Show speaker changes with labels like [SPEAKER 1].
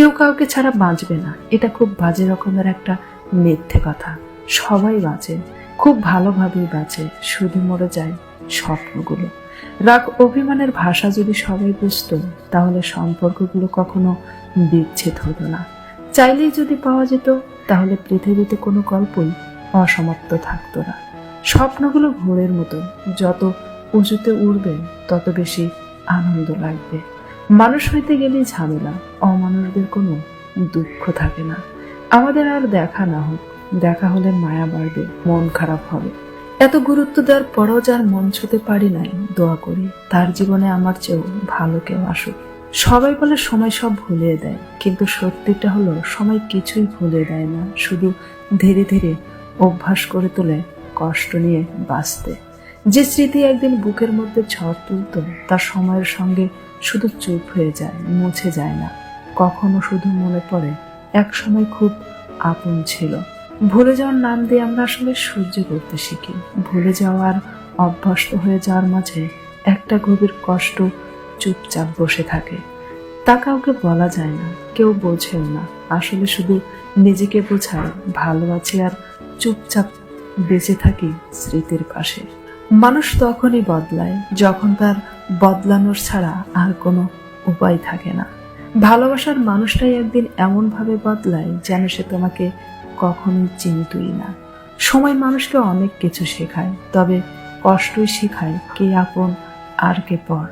[SPEAKER 1] কেউ কাউকে ছাড়া বাঁচবে না, এটা খুব বাজে রকমের একটা মিথ্যে কথা। সবাই বাঁচে, খুব ভালোভাবেই বাঁচে, শুধু মরে যায় স্বপ্নগুলো। রাগ অভিমানের ভাষা যদি সবাই বুঝতো, তাহলে সম্পর্কগুলো কখনো বিচ্ছেদ হতো না। চাইলেই যদি পাওয়া যেত, তাহলে পৃথিবীতে কোনো গল্পই অসমাপ্ত থাকতো না। স্বপ্নগুলো ভোরের মতো, যত উঁচুতে উড়বে তত বেশি আনন্দ লাগবে। মানুষ হইতে গেলেই ঝামেলা, অমানুষদের কোনো দুঃখ থাকে না। আমাদের আর দেখা না হোক, দেখা হলে মায়া বাড়বে, মন খারাপ হবে। এত গুরুত্ব দেওয়ার পরও যার মন ছুঁতে পারি নাই, দোয়া করি তার জীবনে আমার চেয়েও ভালো কেউ আসুক। সবাই বলে সময় সব ভুলিয়ে দেয়, কিন্তু সত্যিটা হলো সময় কিছুই ভুলিয়ে দেয় না, শুধু ধীরে ধীরে অভ্যাস করে তোলে কষ্ট নিয়ে বাঁচতে। যে স্মৃতি একদিন বুকের মধ্যে ঝড় তুলত, তার সময়ের সঙ্গে শুধু চুপ হয়ে যায়, মুছে যায় না। কখনো শুধু মনে পড়ে এক সময় খুব আপন ছিল। ভুলে যাওয়ার নাম দিয়ে আমরা আসলে সহ্য করতে শিখি। ভুলে যাওয়ার অভ্যস্ত হয়ে যাওয়ার মাঝে একটা গভীর কষ্ট চুপচাপ বসে থাকে। তা কাউকে বলা যায় না, কেউ বোঝেও না। আসলে শুধু নিজেকে বোঝায় ভালো আছি আর চুপচাপ বেঁচে থাকি স্মৃতির পাশে। মানুষ তখনই বদলায় যখন তার বদলানোর ছাড়া আর কোনো উপায় থাকে না। ভালোবাসার মানুষটাই একদিন এমন ভাবে বদলায় যেন সে তোমাকে কখনোই চিনতই না। সময় মানুষকে অনেক কিছু শেখায়, তবে কষ্টই শেখায় কে আপন আর কে পর।